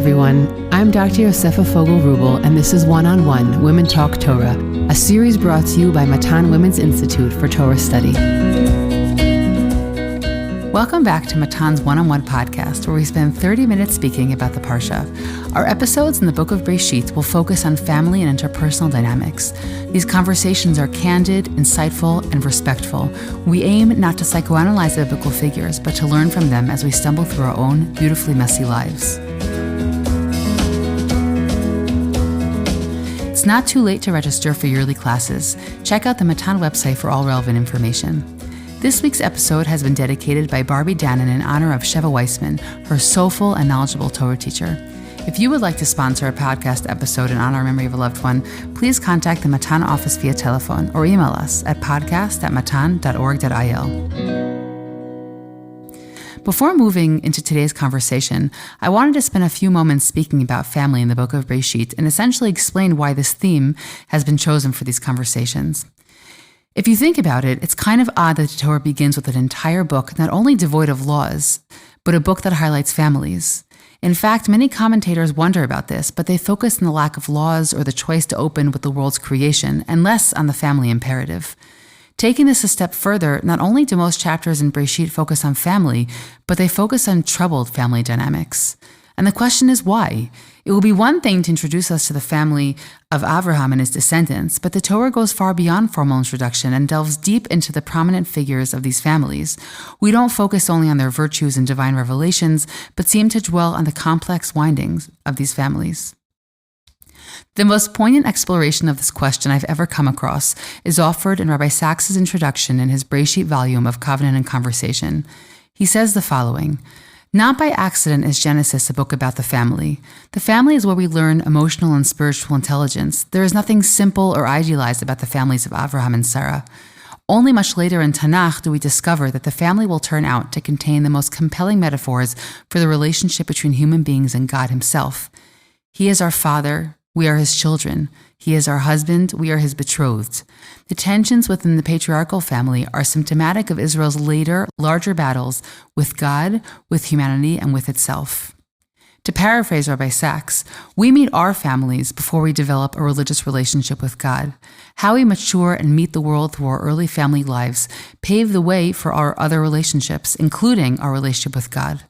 everyone, I'm Dr. Yosefa Fogel Wruble, and this is One-on-One Women Talk Torah, a series brought to you by Matan Women's Institute for Torah Study. Welcome back to Matan's One-on-One podcast, where we spend 30 minutes speaking about the Parsha. Our episodes in the book of Breishit will focus on family and interpersonal dynamics. These conversations are candid, insightful, and respectful. We aim not to psychoanalyze biblical figures, but to learn from them as we stumble through our own beautifully messy lives. It's not too late to register for yearly classes. Check out the Matan website for all relevant information. This week's episode has been dedicated by Barbie Danon in honor of Sheva Weissman, her soulful and knowledgeable Torah teacher. If you would like to sponsor a podcast episode in honor or memory of a loved one, please contact the Matan office via telephone or email us at podcast@matan.org.il. Before moving into today's conversation, I wanted to spend a few moments speaking about family in the book of Breishit and essentially explain why this theme has been chosen for these conversations. If you think about it, it's kind of odd that the Torah begins with an entire book not only devoid of laws, but a book that highlights families. In fact, many commentators wonder about this, but they focus on the lack of laws or the choice to open with the world's creation, and less on the family imperative. Taking this a step further, not only do most chapters in Breishit focus on family, but they focus on troubled family dynamics. And the question is why? It will be one thing to introduce us to the family of Abraham and his descendants, but the Torah goes far beyond formal introduction and delves deep into the prominent figures of these families. We don't focus only on their virtues and divine revelations, but seem to dwell on the complex windings of these families. The most poignant exploration of this question I've ever come across is offered in Rabbi Sachs's introduction in his Breishit volume of Covenant and Conversation. He says the following: "Not by accident is Genesis a book about the family. The family is where we learn emotional and spiritual intelligence. There is nothing simple or idealized about the families of Abraham and Sarah. Only much later in Tanakh do we discover that the family will turn out to contain the most compelling metaphors for the relationship between human beings and God himself. He is our father, we are his children. He is our husband, we are his betrothed. The tensions within the patriarchal family are symptomatic of Israel's later, larger battles with God, with humanity, and with itself." To paraphrase Rabbi Sachs, we meet our families before we develop a religious relationship with God. How we mature and meet the world through our early family lives pave the way for our other relationships, including our relationship with God.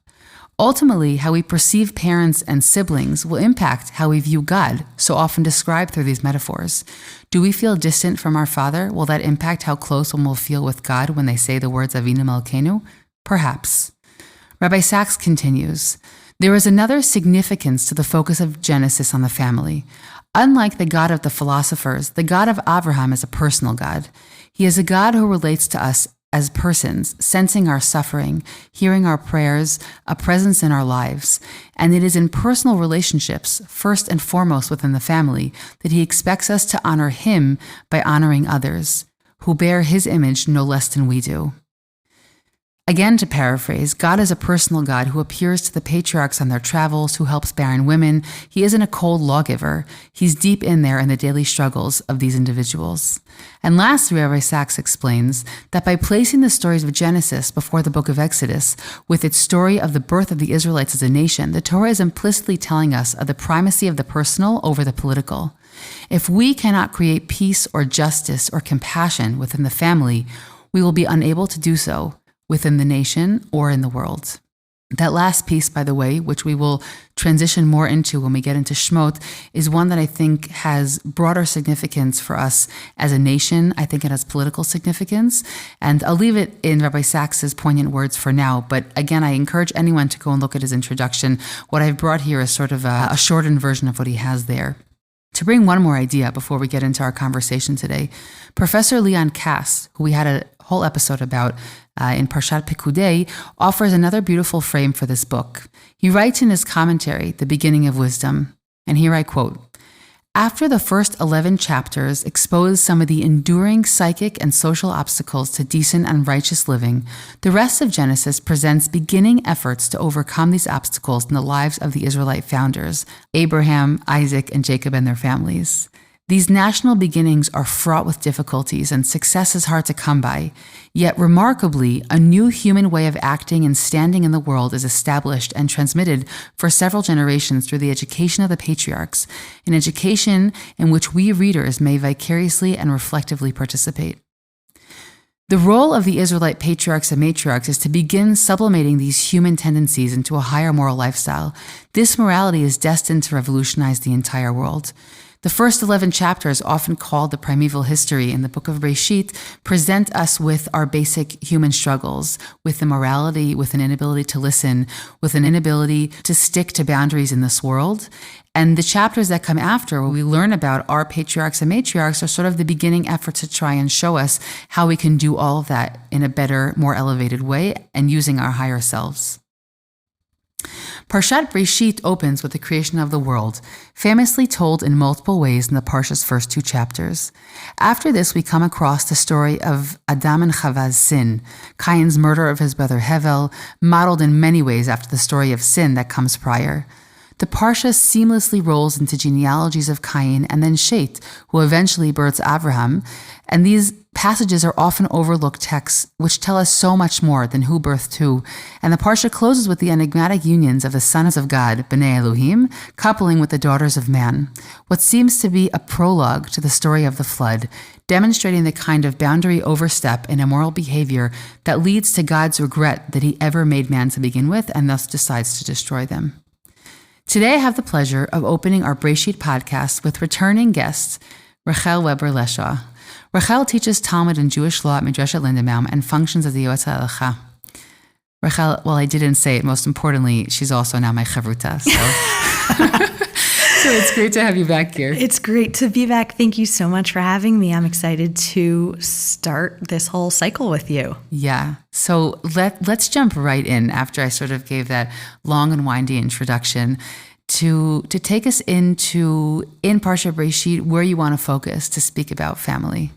Ultimately, how we perceive parents and siblings will impact how we view God, so often described through these metaphors. Do we feel distant from our Father? Will that impact how close one will feel with God when they say the words Avinu Malkeinu? Perhaps. Rabbi Sachs continues, "There is another significance to the focus of Genesis on the family. Unlike the God of the philosophers, the God of Abraham is a personal God. He is a God who relates to us as persons, sensing our suffering, hearing our prayers, a presence in our lives. And it is in personal relationships, first and foremost within the family, that he expects us to honor him by honoring others, who bear his image no less than we do." Again, to paraphrase, God is a personal God who appears to the patriarchs on their travels, who helps barren women. He isn't a cold lawgiver. He's deep in there in the daily struggles of these individuals. And lastly, Rabbi Sachs explains that by placing the stories of Genesis before the book of Exodus, with its story of the birth of the Israelites as a nation, the Torah is implicitly telling us of the primacy of the personal over the political. If we cannot create peace or justice or compassion within the family, we will be unable to do so within the nation or in the world. That last piece, by the way, which we will transition more into when we get into Shmot, is one that I think has broader significance for us as a nation. I think it has political significance. And I'll leave it in Rabbi Sachs's poignant words for now. But again, I encourage anyone to go and look at his introduction. What I've brought here is sort of a shortened version of what he has there. To bring one more idea before we get into our conversation today, Professor Leon Kass, who we had a whole episode about in Parshat Pekudei, offers another beautiful frame for this book. He writes in his commentary, The Beginning of Wisdom, and here I quote, "After the first 11 chapters expose some of the enduring psychic and social obstacles to decent and righteous living, the rest of Genesis presents beginning efforts to overcome these obstacles in the lives of the Israelite founders, Abraham, Isaac, and Jacob and their families. These national beginnings are fraught with difficulties and success is hard to come by. Yet remarkably, a new human way of acting and standing in the world is established and transmitted for several generations through the education of the patriarchs, an education in which we readers may vicariously and reflectively participate. The role of the Israelite patriarchs and matriarchs is to begin sublimating these human tendencies into a higher moral lifestyle. This morality is destined to revolutionize the entire world. The first 11 chapters, often called the primeval history in the book of Breishit, present us with our basic human struggles, with immorality, with an inability to listen, with an inability to stick to boundaries in this world. And the chapters that come after, where we learn about our patriarchs and matriarchs, are sort of the beginning effort to try and show us how we can do all of that in a better, more elevated way and using our higher selves. Parshat Breishit opens with the creation of the world, famously told in multiple ways in the Parsha's first 2 chapters. After this, we come across the story of Adam and Chava's sin, Cain's murder of his brother Hevel, modeled in many ways after the story of sin that comes prior. The Parsha seamlessly rolls into genealogies of Cain and then Shet, who eventually births Abraham, and these passages are often overlooked texts which tell us so much more than who birthed who, and the Parsha closes with the enigmatic unions of the sons of God, Bnei Elohim, coupling with the daughters of man, what seems to be a prologue to the story of the flood, demonstrating the kind of boundary overstep in immoral behavior that leads to God's regret that he ever made man to begin with and thus decides to destroy them. Today I have the pleasure of opening our Breishit podcast with returning guest, Rachel Weber Leshaw. Rachel teaches Talmud and Jewish law at Midrashet Lindenbaum and functions as the Yoetz HaHalacha. Rachel, well, I didn't say it, most importantly, she's also now my chavruta, so it's great to have you back here. It's great to be back. Thank you so much for having me. I'm excited to start this whole cycle with you. Yeah. So let's jump right in after I sort of gave that long and windy introduction to take us in Parshat Breishit, where you want to focus to speak about family.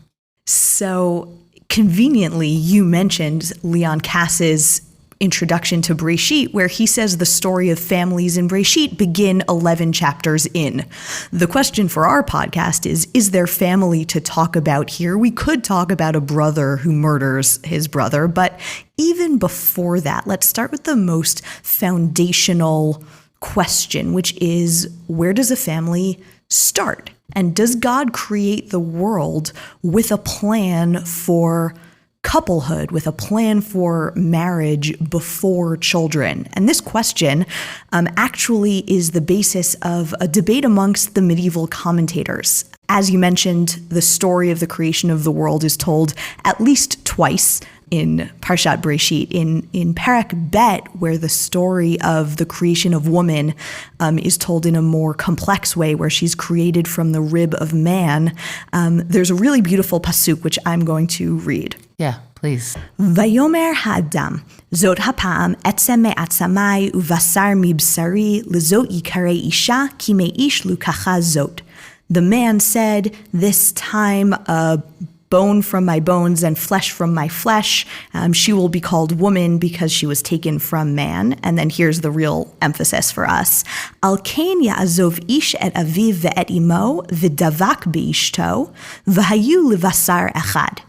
So conveniently, you mentioned Leon Kass's introduction to Breishit, where he says the story of families in Breishit begin 11 chapters in. The question for our podcast is there family to talk about here? We could talk about a brother who murders his brother, but even before that, let's start with the most foundational question, which is, where does a family start? And does God create the world with a plan for couplehood, with a plan for marriage before children? And this question actually is the basis of a debate amongst the medieval commentators. As you mentioned, the story of the creation of the world is told at least twice in Parshat Breishit. In Parak Bet, where the story of the creation of woman is told in a more complex way, where she's created from the rib of man, there's a really beautiful pasuk, which I'm going to read. Yeah, please. Vayomer ha'adam, zot ha'pa'am etzem me'atzamai uvasar mibsari lezot yikarei isha ki me'ish lukacha zot. The man said, this time a bone from my bones and flesh from my flesh. She will be called woman because she was taken from man. And then here's the real emphasis for us. Al kain ya'azov ish et aviv ve'et imo v'davak be'ishto v'hayu levasar echad.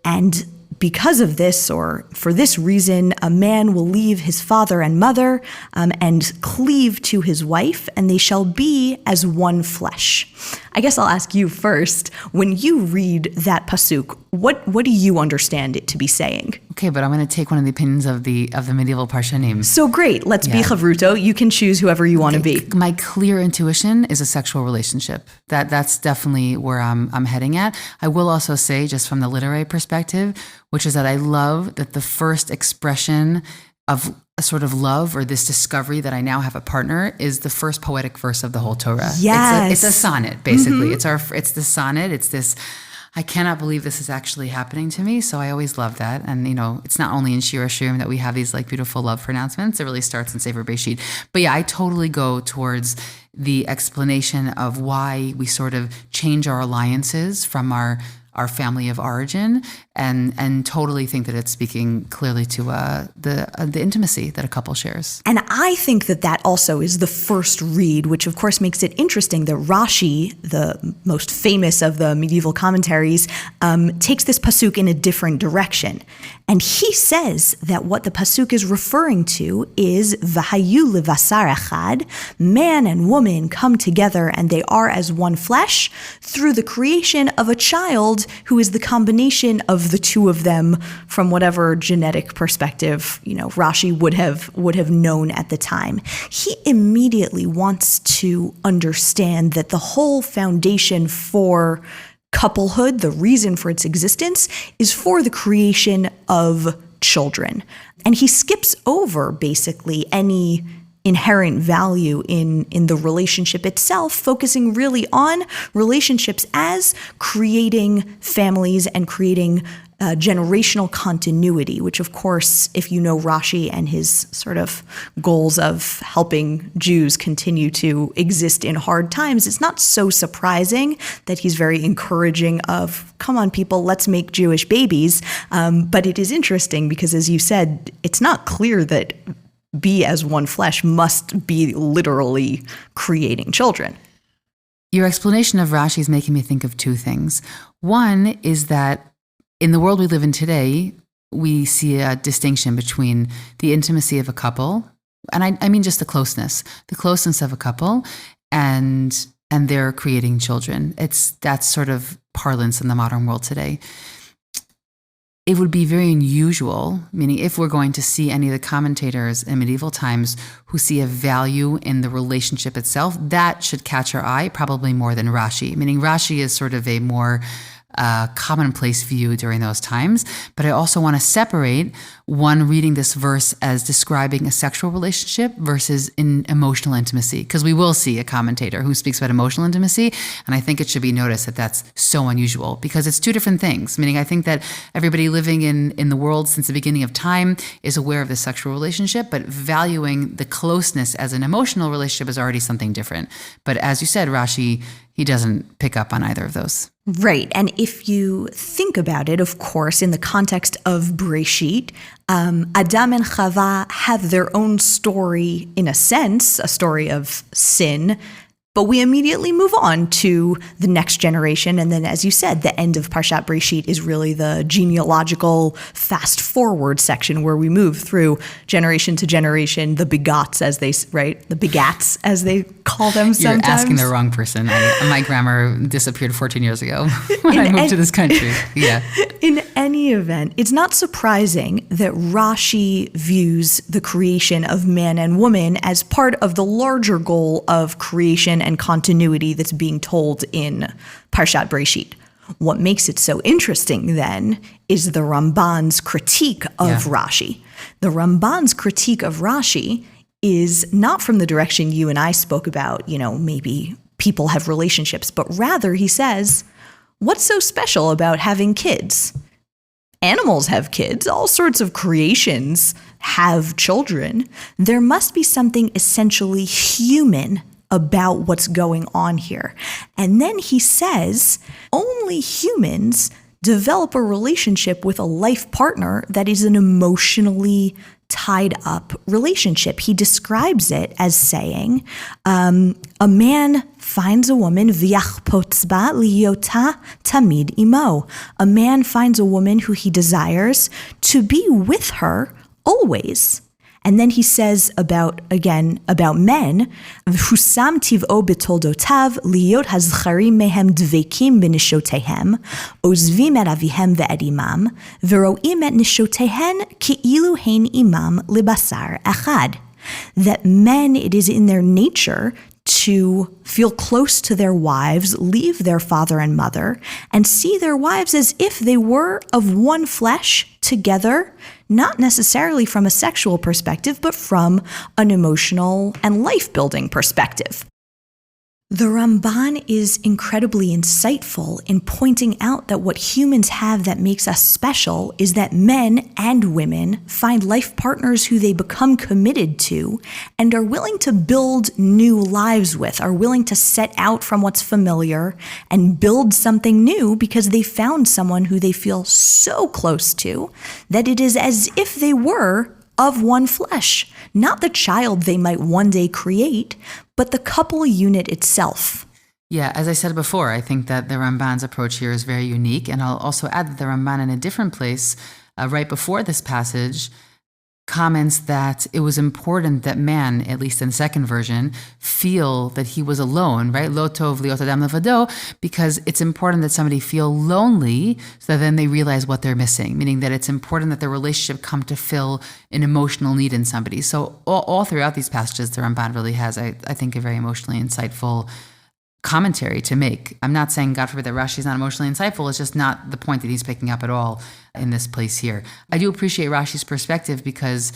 And because of this, or for this reason, a man will leave his father and mother and cleave to his wife, and they shall be as one flesh. I guess I'll ask you first, when you read that pasuk, what do you understand it to be saying? Okay, but I'm going to take one of the opinions of the medieval Parshanim. So great, let's be chavruto. You can choose whoever you want to be. My clear intuition is a sexual relationship. That's definitely where I'm heading at. I will also say, just from the literary perspective, which is that I love that the first expression of a sort of love or this discovery that I now have a partner is the first poetic verse of the whole Torah. Yes. It's a sonnet, basically. Mm-hmm. It's the sonnet. It's this, I cannot believe this is actually happening to me. So I always love that. And, it's not only in Shir Hashirim that we have these like beautiful love pronouncements. It really starts in Sefer Breishit. But yeah, I totally go towards the explanation of why we sort of change our alliances from our our family of origin, and totally think that it's speaking clearly to the intimacy that a couple shares. And I think that also is the first read, which of course makes it interesting that Rashi, the most famous of the medieval commentaries, takes this pasuk in a different direction. And he says that what the pasuk is referring to is V'hayu levasar echad, man and woman come together and they are as one flesh through the creation of a child who is the combination of the two of them from whatever genetic perspective, Rashi would have known at the time. He immediately wants to understand that the whole foundation for couplehood, the reason for its existence, is for the creation of children. And he skips over basically any inherent value in the relationship itself, focusing really on relationships as creating families and creating generational continuity, which of course, if you know Rashi and his sort of goals of helping Jews continue to exist in hard times, it's not so surprising that he's very encouraging of, come on people, let's make Jewish babies. But it is interesting because, as you said, it's not clear that be as one flesh must be literally creating children. Your explanation of Rashi is making me think of two things. One is that in the world we live in today, we see a distinction between the intimacy of a couple, and I mean just the closeness of a couple, and they're creating children. That's sort of parlance in the modern world today. It would be very unusual, meaning if we're going to see any of the commentators in medieval times who see a value in the relationship itself, that should catch our eye probably more than Rashi, meaning Rashi is sort of a more commonplace view during those times. But I also want to separate one reading this verse as describing a sexual relationship versus in emotional intimacy, because we will see a commentator who speaks about emotional intimacy, and I think it should be noticed that that's so unusual because it's two different things, meaning I think that everybody living in the world since the beginning of time is aware of the sexual relationship, but valuing the closeness as an emotional relationship is already something different. But as you said, Rashi, he doesn't pick up on either of those. Right. And if you think about it, of course, in the context of Breishit, Adam and Chava have their own story, in a sense, a story of sin, but we immediately move on to the next generation. And then, as you said, the end of Parshat Breishit is really the genealogical fast forward section where we move through generation to generation, the begats, as they, right? The begats, as they call them sometimes. You're asking the wrong person. My grammar disappeared 14 years ago when I moved to this country. Yeah. In any event, it's not surprising that Rashi views the creation of man and woman as part of the larger goal of creation and continuity that's being told in Parshat Breishit. What makes it so interesting, then, is the Ramban's critique of Rashi. The Ramban's critique of Rashi is not from the direction you and I spoke about, maybe people have relationships, but rather he says, what's so special about having kids? Animals have kids, all sorts of creations have children. There must be something essentially human about what's going on here. And then he says, only humans develop a relationship with a life partner that is an emotionally tied up relationship. He describes it as saying, a man finds a woman, v'yachpotz ba liyota tamid imo. A man finds a woman who he desires to be with her always. And then he says about men, Husam tiv'o betoldotav liyot hazcharim mehem dvekim b'nishotehem, ozvim et avihem ve'et imam, v'ro'im et nishotehen ke'ilu hein imam libasar echad. That men, it is in their nature to feel close to their wives, leave their father and mother, and see their wives as if they were of one flesh together, not necessarily from a sexual perspective, but from an emotional and life-building perspective. The Ramban is incredibly insightful in pointing out that what humans have that makes us special is that men and women find life partners who they become committed to and are willing to build new lives with, are willing to set out from what's familiar and build something new because they found someone who they feel so close to that it is as if they were of one flesh, not the child they might one day create, but the couple unit itself. Yeah, as I said before, I think that the Ramban's approach here is very unique. And I'll also add that the Ramban in a different place, right before this passage, comments that it was important that man, at least in the second version, feel that he was alone, right? Lo tov liot adam levado, because it's important that somebody feel lonely so that then they realize what they're missing, meaning that it's important that the relationship come to fill an emotional need in somebody. So all throughout these passages, the Ramban really has, I think, a very emotionally insightful commentary to make. I'm not saying, God forbid, that Rashi's not emotionally insightful. It's just not the point that he's picking up at all in this place here. I do appreciate Rashi's perspective because,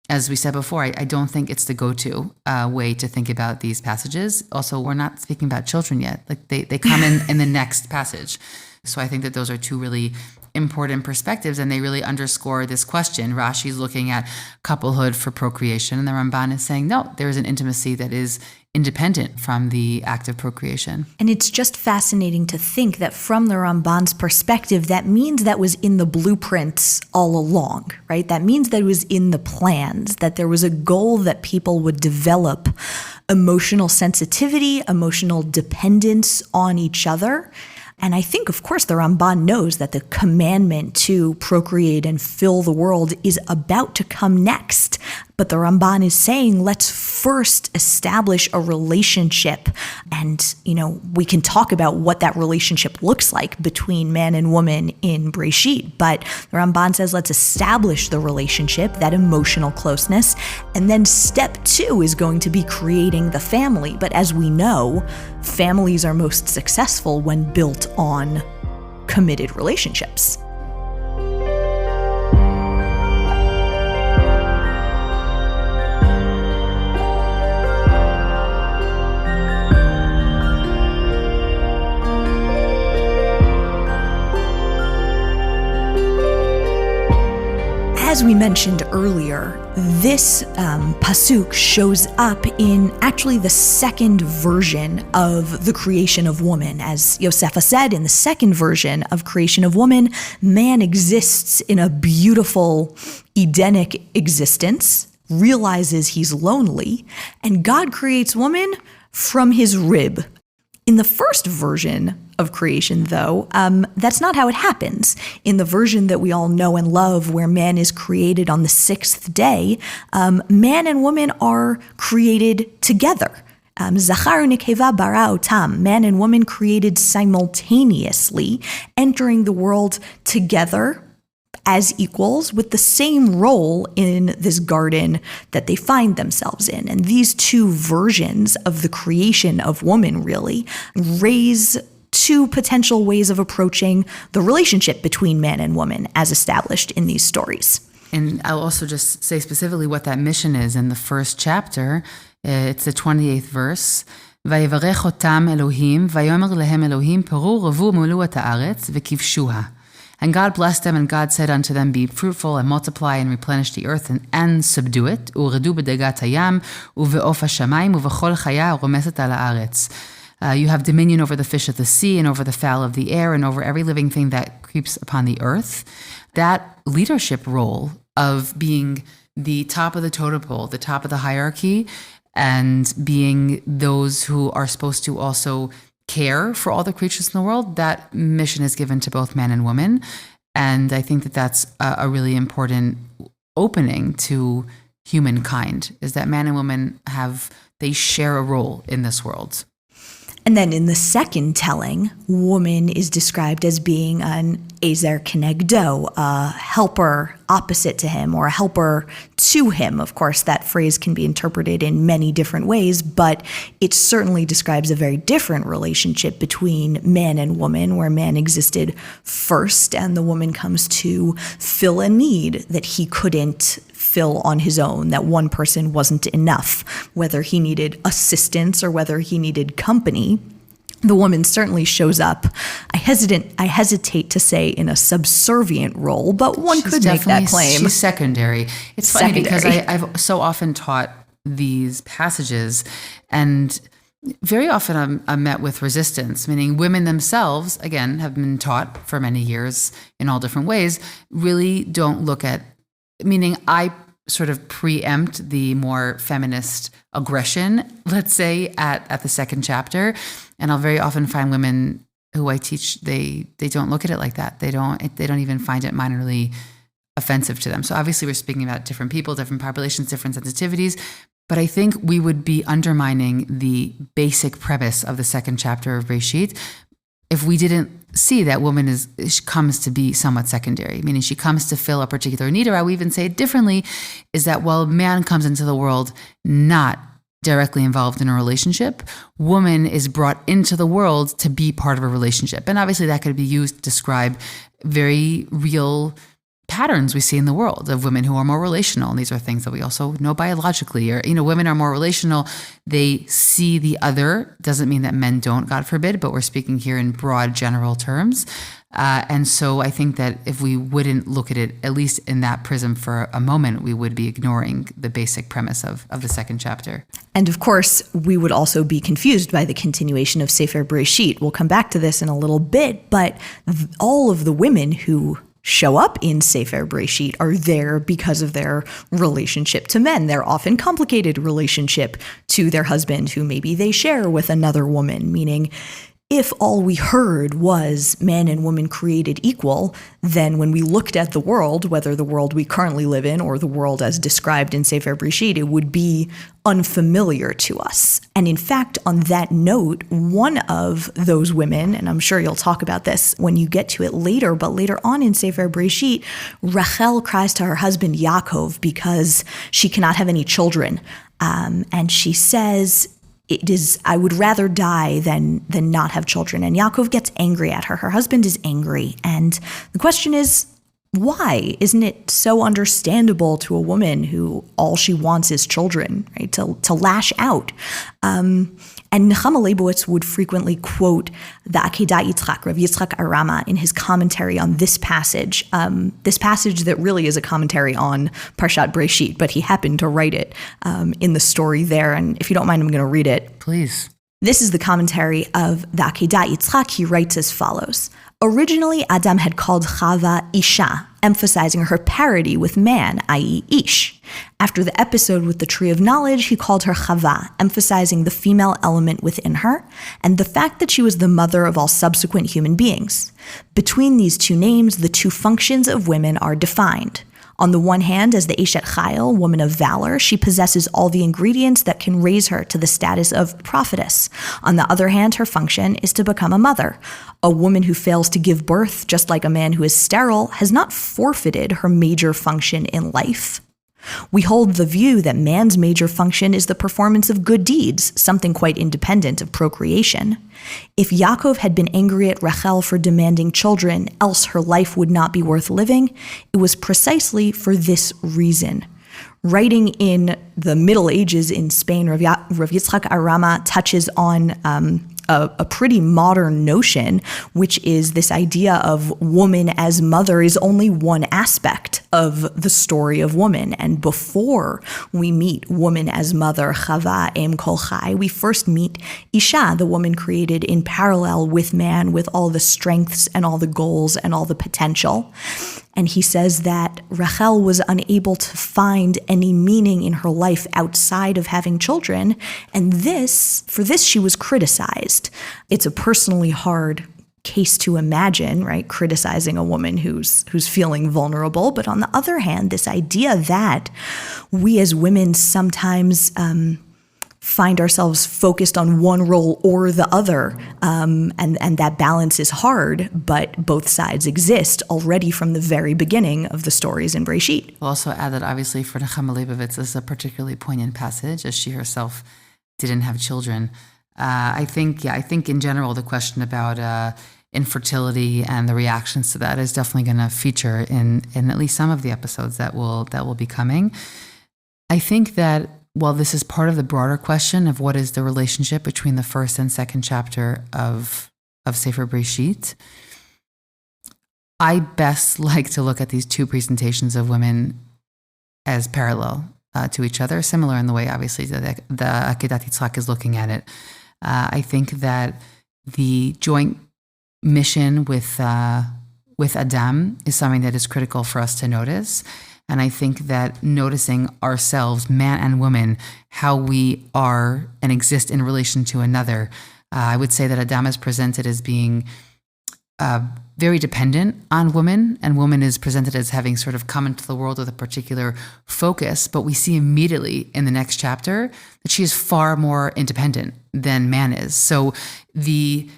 as we said before, I don't think it's the go-to way to think about these passages. Also, we're not speaking about children yet. Like they come in the next passage. So I think that those are two really important perspectives, and they really underscore this question. Rashi's looking at couplehood for procreation, and the Ramban is saying, no, there is an intimacy that is independent from the act of procreation. And it's just fascinating to think that from the Ramban's perspective, that means that was in the blueprints all along, right? That means that it was in the plans, that there was a goal that people would develop emotional sensitivity, emotional dependence on each other. And I think, of course, the Ramban knows that the commandment to procreate and fill the world is about to come next. But the Ramban is saying, let's first establish a relationship. And, we can talk about what that relationship looks like between man and woman in Breishit. But the Ramban says, let's establish the relationship, that emotional closeness. And then step 2 is going to be creating the family. But as we know, families are most successful when built on committed relationships. As we mentioned earlier, this pasuk shows up in actually the second version of the creation of woman. As Yosefa said, in the second version of creation of woman, man exists in a beautiful Edenic existence, realizes he's lonely, and God creates woman from his rib. In the first version of creation, though, that's not how it happens. In the version that we all know and love, where man is created on the 6th day, man and woman are created together. Zachar u'nekeva bara otam, man and woman created simultaneously, entering the world together as equals with the same role in this garden that they find themselves in. And these two versions of the creation of woman really raise two potential ways of approaching the relationship between man and woman as established in these stories. And I'll also just say specifically what that mission is in the first chapter. It's the 28th verse. ויברך אותם אלוהים, ויאמר להם אלוהים, פרו רבו מולאו את הארץ וכבשוה. And God blessed them, and God said unto them, be fruitful and multiply and replenish the earth and subdue it. ורדו בדגת הים ובעוף השמיים ובכל חיה הרומסת על הארץ. You have dominion over the fish of the sea and over the fowl of the air and over every living thing that creeps upon the earth. That leadership role of being the top of the totem pole, the top of the hierarchy, and being those who are supposed to also care for all the creatures in the world, that mission is given to both man and woman. And I think that that's a really important opening to humankind, is that man and woman they share a role in this world. And then in the second telling, woman is described as being an ezer kenegdo, a helper opposite to him, or a helper to him. Of course, that phrase can be interpreted in many different ways, but it certainly describes a very different relationship between man and woman, where man existed first, and the woman comes to fill a need that he couldn't fill on his own, that one person wasn't enough, whether he needed assistance or whether he needed company. The woman certainly shows up, I hesitate to say in a subservient role, but one could make that claim. She's secondary. It's funny because I've so often taught these passages, and very often I'm met with resistance, meaning women themselves, again, have been taught for many years in all different ways, really don't look at, meaning I sort of preempt the more feminist aggression, let's say, at the second chapter. And I'll very often find women who I teach, they don't look at it like that. They don't even find it minorly offensive to them. So obviously we're speaking about different people, different populations, different sensitivities. But I think we would be undermining the basic premise of the second chapter of Breishit if we didn't see that woman comes to be somewhat secondary, meaning she comes to fill a particular need, or I would even say it differently, is that while man comes into the world not directly involved in a relationship, woman is brought into the world to be part of a relationship. And obviously that could be used to describe very real patterns we see in the world of women who are more relational. And these are things that we also know biologically, or, women are more relational. They see the other. Doesn't mean that men don't, God forbid, but we're speaking here in broad general terms. And so I think that if we wouldn't look at it, at least in that prism for a moment, we would be ignoring the basic premise of the second chapter. And of course, we would also be confused by the continuation of Sefer Breishit. We'll come back to this in a little bit, but all of the women who show up in Sefer Breishit are there because of their relationship to men, their often complicated relationship to their husband, who maybe they share with another woman, meaning if all we heard was man and woman created equal, then when we looked at the world, whether the world we currently live in or the world as described in Sefer Breishit, it would be unfamiliar to us. And in fact, on that note, one of those women, and I'm sure you'll talk about this when you get to it later, but later on in Sefer Breishit, Rachel cries to her husband Yaakov because she cannot have any children. And she says, I would rather die than not have children. And Yaakov gets angry at her. Her husband is angry. And the question is, why? Isn't it so understandable to a woman who all she wants is children, right? To lash out. And Nechama Leibowitz would frequently quote the Akedah Yitzchak, Rav Yitzchak Arama, in his commentary on this passage that really is a commentary on Parshat Breishit, but he happened to write it in the story there. And if you don't mind, I'm going to read it. Please. This is the commentary of the Akedah Yitzchak. He writes as follows. Originally, Adam had called Chava Isha, emphasizing her parity with man, i.e. Ish. After the episode with the Tree of Knowledge, he called her Chava, emphasizing the female element within her, and the fact that she was the mother of all subsequent human beings. Between these two names, the two functions of women are defined. On the one hand, as the Eshet Chayil, woman of valor, she possesses all the ingredients that can raise her to the status of prophetess. On the other hand, her function is to become a mother. A woman who fails to give birth, just like a man who is sterile, has not forfeited her major function in life. We hold the view that man's major function is the performance of good deeds, something quite independent of procreation. If Yaakov had been angry at Rachel for demanding children, else her life would not be worth living, it was precisely for this reason. Writing in the Middle Ages in Spain, Rav Yitzchak Arama touches on a pretty modern notion, which is this idea of woman as mother is only one aspect of the story of woman. And before we meet woman as mother, Chava Em Kol Chai, we first meet Isha, the woman created in parallel with man, with all the strengths and all the goals and all the potential. And he says that Rachel was unable to find any meaning in her life outside of having children, and for this she was criticized. It's a personally hard case to imagine, right? Criticizing a woman who's feeling vulnerable. But on the other hand, this idea that we as women sometimes find ourselves focused on one role or the other, and that balance is hard, but both sides exist already from the very beginning of the stories in Breishit. We'll also add that obviously for Nechama Leibowitz, this is a particularly poignant passage, as she herself didn't have children. I think in general, the question about infertility and the reactions to that is definitely going to feature in at least some of the episodes that will be coming. I think that while this is part of the broader question of what is the relationship between the first and second chapter of Sefer Breishit, I best like to look at these two presentations of women as parallel to each other, similar in the way, obviously, the Akedat Yitzchak is looking at it. I think that the joint mission with Adam is something that is critical for us to notice. And I think that noticing ourselves, man and woman, how we are and exist in relation to another, I would say that Adam is presented as being very dependent on woman, and woman is presented as having sort of come into the world with a particular focus, but we see immediately in the next chapter that she is far more independent than man is. So the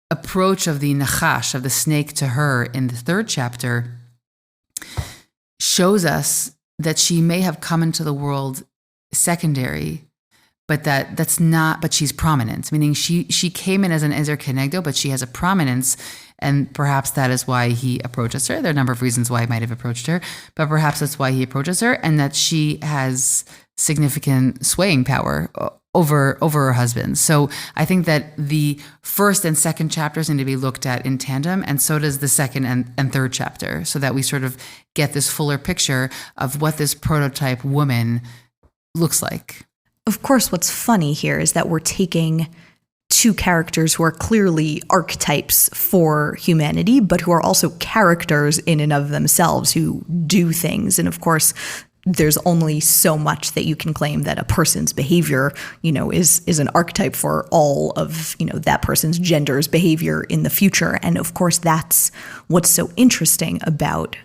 approach of the nachash, of the snake to her in the third chapter, shows us that she may have come into the world secondary, but but she's prominent, meaning she came in as an Ezer Kenegdo, but she has a prominence, and perhaps that is why he approaches her. There are a number of reasons why he might have approached her, but perhaps that's why he approaches her, and that she has significant swaying power over her husband. So I think that the first and second chapters need to be looked at in tandem, and so does the second and third chapter, so that we sort of get this fuller picture of what this prototype woman looks like. Of course, what's funny here is that we're taking two characters who are clearly archetypes for humanity, but who are also characters in and of themselves who do things. And of course, there's only so much that you can claim that a person's behavior, is an archetype for all of, that person's gender's behavior in the future. And of course, that's what's so interesting about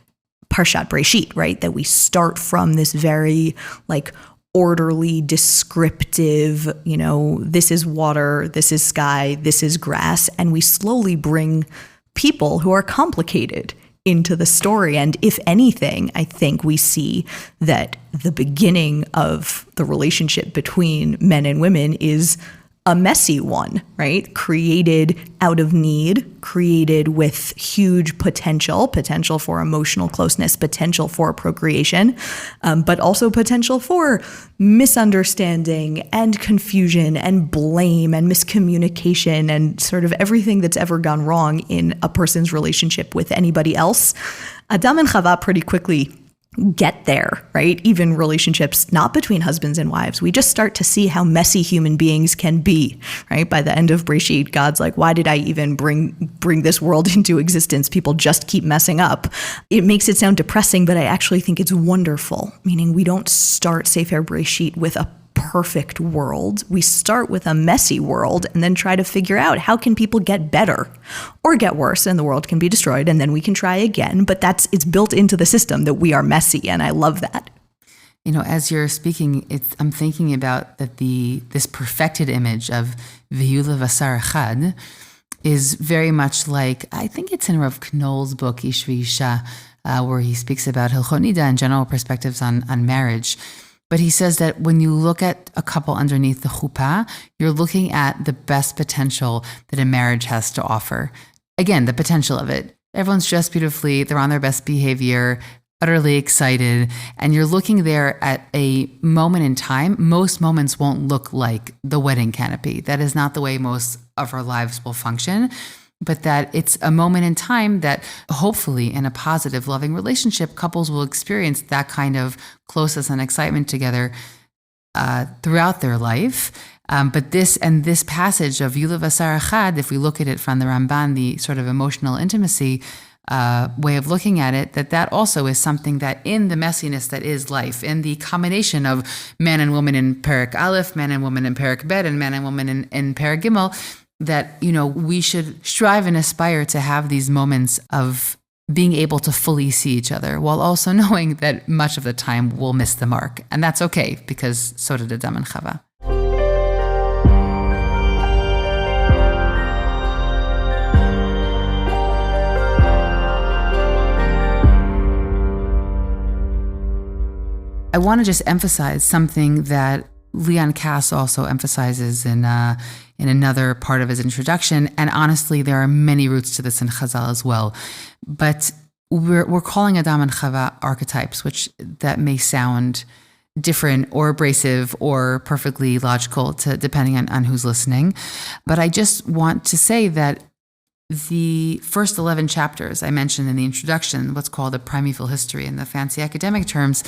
Parshat Breishit, right? That we start from this very orderly, descriptive, this is water, this is sky, this is grass, and we slowly bring people who are complicated into the story. And if anything, I think we see that the beginning of the relationship between men and women is a messy one, right? Created out of need, created with huge potential for emotional closeness, potential for procreation, but also potential for misunderstanding and confusion and blame and miscommunication and sort of everything that's ever gone wrong in a person's relationship with anybody else. Adam and Chava pretty quickly get there, right? Even relationships not between husbands and wives, we just start to see how messy human beings can be, right? By the end of Breishit, God's like, why did I even bring this world into existence? People just keep messing up. It makes it sound depressing, but I actually think it's wonderful, meaning we don't start Sefer Breishit with a perfect world. We start with a messy world and then try to figure out how can people get better or get worse and the world can be destroyed and then we can try again. But it's built into the system that we are messy, and I love that. As you're speaking, I'm thinking about that this perfected image of V'yu L'Vasar Echad is very much like, I think it's in Rav Knoll's book Ish V'Isha, where he speaks about Hilchot Nida and general perspectives on marriage. But he says that when you look at a couple underneath the chuppah, you're looking at the best potential that a marriage has to offer. Again, the potential of it. Everyone's dressed beautifully, they're on their best behavior, utterly excited, and you're looking there at a moment in time. Most moments won't look like the wedding canopy. That is not the way most of our lives will function. But that it's a moment in time that hopefully in a positive, loving relationship, couples will experience that kind of closeness and excitement together throughout their life. But this passage of V'yu L'Vasar Echad, if we look at it from the Ramban, the sort of emotional intimacy way of looking at it, that also is something that in the messiness that is life, in the combination of man and woman in Perek Aleph, man and woman in Perek Bet, and man and woman in Perek Gimel, that, we should strive and aspire to have these moments of being able to fully see each other while also knowing that much of the time we'll miss the mark. And that's okay, because so did Adam and Chava. I want to just emphasize something that Leon Kass also emphasizes in another part of his introduction. And honestly, there are many roots to this in Chazal as well. But we're calling Adam and Chava archetypes, which that may sound different or abrasive or perfectly logical depending on who's listening. But I just want to say that the first 11 chapters I mentioned in the introduction, what's called the primeval history in the fancy academic terms,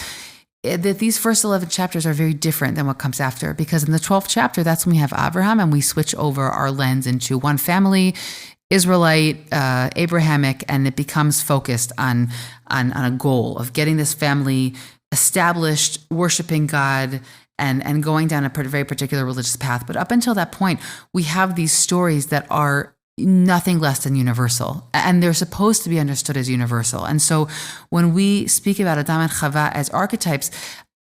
that these first 11 chapters are very different than what comes after, because in the 12th chapter, that's when we have Abraham and we switch over our lens into one family, Israelite, Abrahamic, and it becomes focused on a goal of getting this family established, worshiping God, and going down a very particular religious path. But up until that point, we have these stories that are nothing less than universal, and they're supposed to be understood as universal. And so when we speak about Adam and Chava as archetypes,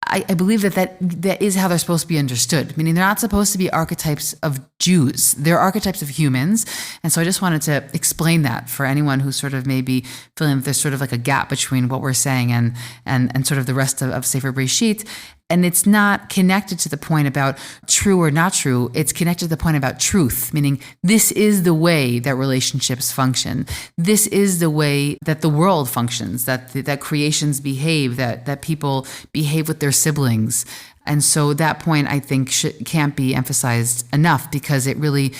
I believe that is how they're supposed to be understood, meaning they're not supposed to be archetypes of Jews. They're archetypes of humans. And so I just wanted to explain that for anyone who's sort of maybe feeling that there's sort of like a gap between what we're saying and sort of the rest of Sefer Breishit. And it's not connected to the point about true or not true. It's connected to the point about truth, meaning this is the way that relationships function. This is the way that the world functions, that creations behave, that people behave with their siblings. And so that point, I think, can't be emphasized enough, because it really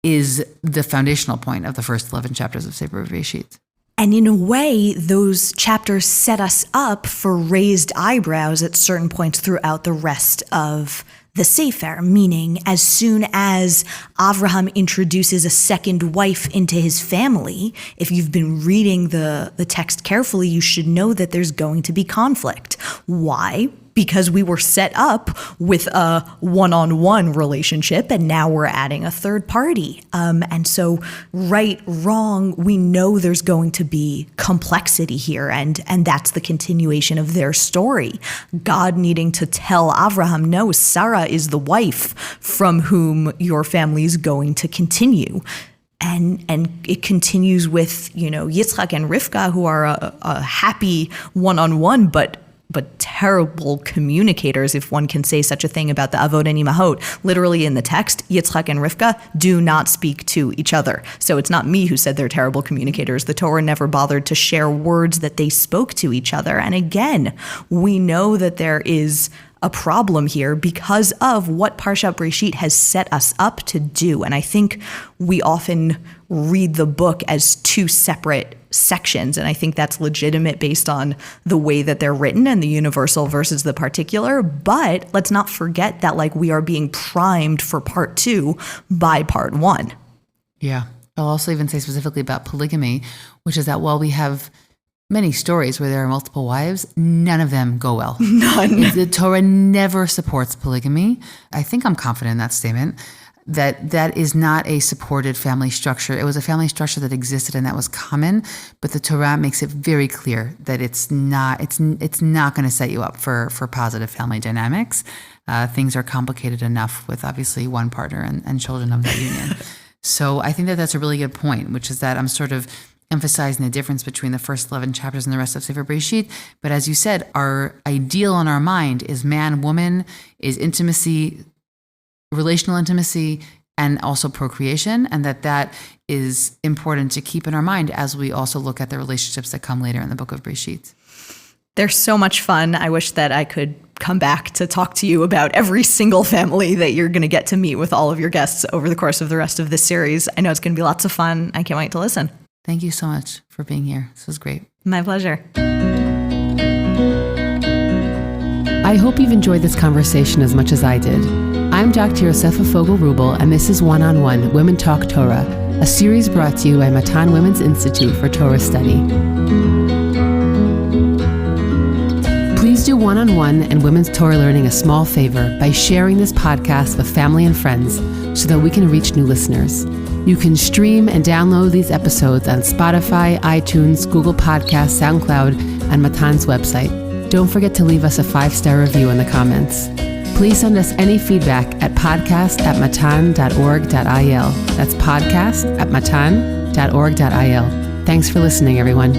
is the foundational point of the first 11 chapters of Sefer Breishit. And in a way, those chapters set us up for raised eyebrows at certain points throughout the rest of the Sefer, meaning as soon as Avraham introduces a second wife into his family, if you've been reading the text carefully, you should know that there's going to be conflict. Why? Because we were set up with a one-on-one relationship, and now we're adding a third party. And so right, wrong, we know there's going to be complexity here, and that's the continuation of their story. God needing to tell Avraham, no, Sarah is the wife from whom your family is going to continue. And it continues with, Yitzchak and Rivka, who are a happy one-on-one, but terrible communicators, if one can say such a thing about the Avot and Imahot. Literally in the text, Yitzchak and Rivka do not speak to each other. So it's not me who said they're terrible communicators. The Torah never bothered to share words that they spoke to each other. And again, we know that there is a problem here because of what Parshat Breishit has set us up to do. And I think we often read the book as two separate sections, and I think that's legitimate based on the way that they're written and the universal versus the particular. But let's not forget that we are being primed for part 2 by part 1. Yeah. I'll also even say specifically about polygamy, which is that while we have many stories where there are multiple wives, none of them go well. None. The Torah never supports polygamy. I think I'm confident in that statement. That is not a supported family structure. It was a family structure that existed and that was common, but the Torah makes it very clear that it's not going to set you up for positive family dynamics. Things are complicated enough with obviously one partner and children of that union. So I think that that's a really good point, which is that I'm sort of emphasizing the difference between the first 11 chapters and the rest of Sefer Breishit. But as you said, our ideal in our mind is man, woman, is intimacy, relational intimacy, and also procreation, and that is important to keep in our mind as we also look at the relationships that come later in the book of Breishit. They're so much fun. I wish that I could come back to talk to you about every single family that you're going to get to meet with all of your guests over the course of the rest of this series. I know it's going to be lots of fun. I can't wait to listen. Thank you so much for being here. This was great. My pleasure. I hope you've enjoyed this conversation as much as I did. I'm Dr. Yosefa Fogel Wruble, and this is One-on-One Women Talk Torah, a series brought to you by Matan Women's Institute for Torah Study. Please do One-on-One and Women's Torah Learning a small favor by sharing this podcast with family and friends so that we can reach new listeners. You can stream and download these episodes on Spotify, iTunes, Google Podcasts, SoundCloud, and Matan's website. Don't forget to leave us a 5-star review in the comments. Please send us any feedback at podcast@matan.org.il. That's podcast@matan.org.il. Thanks for listening, everyone.